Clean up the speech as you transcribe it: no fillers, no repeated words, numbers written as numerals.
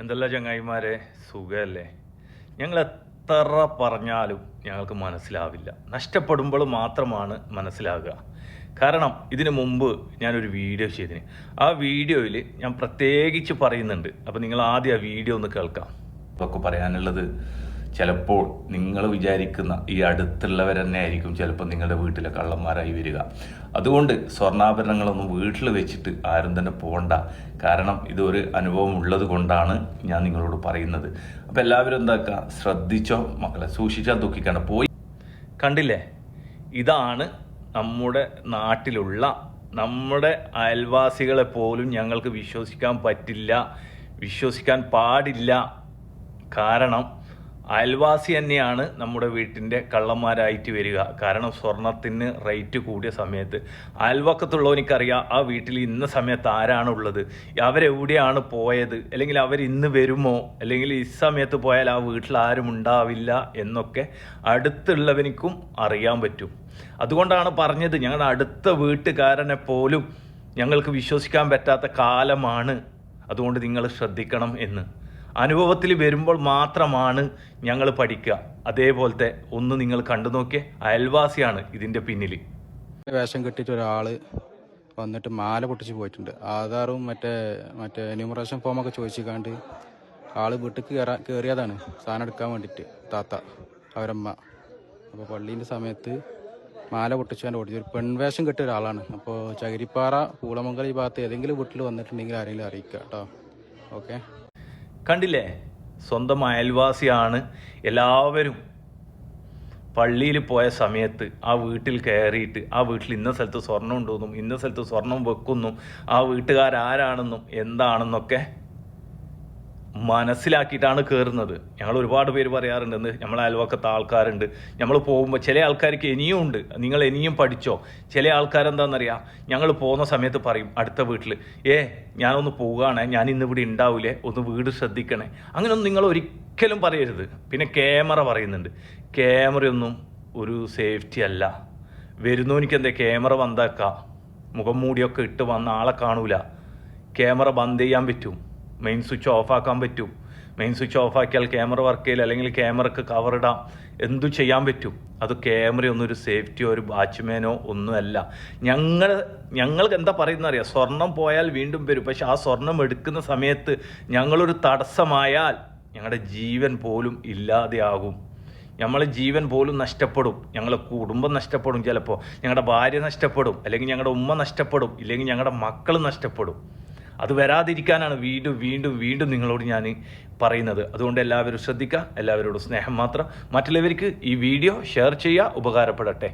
എന്തെല്ലാം ചങ്ങായിമാരെ, സുഖമല്ലേ? ഞങ്ങൾ എത്ര പറഞ്ഞാലും ഞങ്ങൾക്ക് മനസ്സിലാവില്ല. നഷ്ടപ്പെടുമ്പോൾ മാത്രമാണ് മനസ്സിലാകുക. കാരണം ഇതിനു മുമ്പ് ഞാനൊരു വീഡിയോ ചെയ്തിന്. ആ വീഡിയോയിൽ ഞാൻ പ്രത്യേകിച്ച് പറയുന്നുണ്ട്. അപ്പോൾ നിങ്ങൾ ആദ്യം ആ വീഡിയോ ഒന്ന് കേൾക്കാം. ഇതൊക്കെ പറയാനുള്ളത്, ചിലപ്പോൾ നിങ്ങൾ വിചാരിക്കുന്ന ഈ അടുത്തുള്ളവർ തന്നെ ആയിരിക്കും ചിലപ്പോൾ നിങ്ങളുടെ വീട്ടിലെ കള്ളന്മാരായി വരിക. അതുകൊണ്ട് സ്വർണ്ണാഭരണങ്ങളൊന്നും വീട്ടിൽ വെച്ചിട്ട് ആരും തന്നെ പോകണ്ട. കാരണം ഇതൊരു അനുഭവം ഉള്ളത് കൊണ്ടാണ് ഞാൻ നിങ്ങളോട് പറയുന്നത്. അപ്പോൾ എല്ലാവരും എന്താക്കുക, ശ്രദ്ധിച്ചോ മക്കളെ, സൂക്ഷിച്ചാൽ ദുഃഖിക്കണ്ട. പോയി കണ്ടില്ലേ, ഇതാണ് നമ്മുടെ നാട്ടിലുള്ള നമ്മുടെ അയൽവാസികളെ പോലും ഞങ്ങൾക്ക് വിശ്വസിക്കാൻ പറ്റില്ല, വിശ്വസിക്കാൻ പാടില്ല. കാരണം അയൽവാസി തന്നെയാണ് നമ്മുടെ വീട്ടിൻ്റെ കള്ളന്മാരായിട്ട് വരിക. കാരണം സ്വർണത്തിന് റേറ്റ് കൂടിയ സമയത്ത് അയൽവക്കത്തുള്ളവനിക്കറിയാം ആ വീട്ടിൽ ഇന്ന സമയത്ത് ആരാണുള്ളത്, അവരെവിടെയാണ് പോയത്, അല്ലെങ്കിൽ അവർ ഇന്ന് വരുമോ, അല്ലെങ്കിൽ ഈ സമയത്ത് പോയാൽ ആ വീട്ടിൽ ആരും ഉണ്ടാവില്ല എന്നൊക്കെ അടുത്തുള്ളവനിക്കും അറിയാൻ പറ്റും. അതുകൊണ്ടാണ് പറഞ്ഞത്, ഞങ്ങളുടെ അടുത്ത വീട്ടുകാരനെ പോലും ഞങ്ങൾക്ക് വിശ്വസിക്കാൻ പറ്റാത്ത കാലമാണ്. അതുകൊണ്ട് നിങ്ങൾ ശ്രദ്ധിക്കണം എന്ന്. അനുഭവത്തിൽ വരുമ്പോൾ മാത്രമാണ് ഞങ്ങൾ പഠിക്കുക. അതേപോലത്തെ ഒന്ന് നിങ്ങൾ കണ്ടു നോക്കിയേ, അയൽവാസിയാണ് ഇതിൻ്റെ പിന്നിൽ. വേഷം കെട്ടിയിട്ട് ഒരാൾ വന്നിട്ട് മാല പൊട്ടിച്ച് പോയിട്ടുണ്ട്. ആധാറും മറ്റേ ന്യൂമറേഷൻ ഫോമൊക്കെ ചോദിച്ചിക്കാണ്ട് ആൾ വീട്ടിൽ കയറിയതാണ് സാധനം എടുക്കാൻ വേണ്ടിയിട്ട്. താത്ത അവരമ്മ അപ്പോൾ പള്ളീൻ്റെ സമയത്ത് മാല പൊട്ടിച്ചാണ്ട് ഓടിച്ചു. ഒരു പെൺവേഷം കെട്ടിയ ഒരാളാണ്. അപ്പോൾ ചകിരിപ്പാറ പൂളമംഗലം ഈ ഭാഗത്ത് ഏതെങ്കിലും വീട്ടിൽ വന്നിട്ടുണ്ടെങ്കിൽ ആരെങ്കിലും അറിയിക്കുക കേട്ടോ. ഓക്കെ, കണ്ടില്ലേ, സ്വന്തം അയൽവാസിയാണ്. എല്ലാവരും പള്ളിയിൽ പോയ സമയത്ത് ആ വീട്ടിൽ കയറിയിട്ട് ആ വീട്ടിൽ ഇന്ന സ്ഥലത്ത് സ്വർണം ഉണ്ടെന്നും ഇന്ന സ്ഥലത്ത് സ്വർണം വെക്കുന്നു, ആ വീട്ടുകാരാരാണെന്നും എന്താണെന്നൊക്കെ മനസ്സിലാക്കിയിട്ടാണ് കയറുന്നത്. ഞങ്ങൾ ഒരുപാട് പേര് പറയാറുണ്ടെന്ന്, നമ്മളെ അയൽവക്കത്തെ ആൾക്കാരുണ്ട്. നമ്മൾ പോകുമ്പോൾ ചില ആൾക്കാർക്ക് ഇനിയും ഉണ്ട്, നിങ്ങൾ ഇനിയും പഠിച്ചോ. ചില ആൾക്കാരെന്താണെന്നറിയാം, ഞങ്ങൾ പോകുന്ന സമയത്ത് പറയും അടുത്ത വീട്ടിൽ, ഞാനൊന്ന് പോവുകയാണേ, ഞാൻ ഇന്നിവിടെ ഉണ്ടാവില്ലേ, ഒന്ന് വീട് ശ്രദ്ധിക്കണേ. അങ്ങനെയൊന്നും നിങ്ങൾ ഒരിക്കലും പറയരുത്. പിന്നെ ക്യാമറ പറയുന്നുണ്ട്. ക്യാമറയൊന്നും ഒരു സേഫ്റ്റി അല്ല. വരുന്നവനിക്ക് എന്താ ക്യാമറ ബന്ധാക്കാം, മുഖം മൂടിയൊക്കെ ഇട്ട് വന്ന ആളെ കാണൂല. ക്യാമറ ബന്ദ് ചെയ്യാൻ പറ്റും, മെയിൻ സ്വിച്ച് ഓഫാക്കാൻ പറ്റും. മെയിൻ സ്വിച്ച് ഓഫാക്കിയാൽ ക്യാമറ വർക്ക് ചെയ്യില്ല, അല്ലെങ്കിൽ ക്യാമറക്ക് കവറിടാം, എന്തു ചെയ്യാൻ പറ്റും. അത് ക്യാമറയൊന്നും ഒരു സേഫ്റ്റിയോ ഒരു വാച്ച്മാനോ ഒന്നുമല്ല. ഞങ്ങൾക്ക് എന്താ പറയുന്നത് അറിയാം, സ്വർണം പോയാൽ വീണ്ടും വരും. പക്ഷെ ആ സ്വർണം എടുക്കുന്ന സമയത്ത് ഞങ്ങളൊരു തടസ്സമായാൽ ഞങ്ങളുടെ ജീവൻ പോലും ഇല്ലാതെയാകും. നമ്മളെ ജീവൻ പോലും നഷ്ടപ്പെടും, ഞങ്ങളെ കുടുംബം നഷ്ടപ്പെടും, ചിലപ്പോൾ ഞങ്ങളുടെ ഭാര്യ നഷ്ടപ്പെടും, അല്ലെങ്കിൽ ഞങ്ങളുടെ ഉമ്മ നഷ്ടപ്പെടും, ഇല്ലെങ്കിൽ ഞങ്ങളുടെ മക്കൾ നഷ്ടപ്പെടും. അത് വരാതിരിക്കാനാണ് വീണ്ടും വീണ്ടും വീണ്ടും നിങ്ങളോട് ഞാൻ പറയുന്നത്. അതുകൊണ്ട് എല്ലാവരും ശ്രദ്ധിക്കുക. എല്ലാവരോടും സ്നേഹം മാത്രം. മറ്റുള്ളവർക്ക് ഈ വീഡിയോ ഷെയർ ചെയ്യുക, ഉപകാരപ്പെടട്ടെ.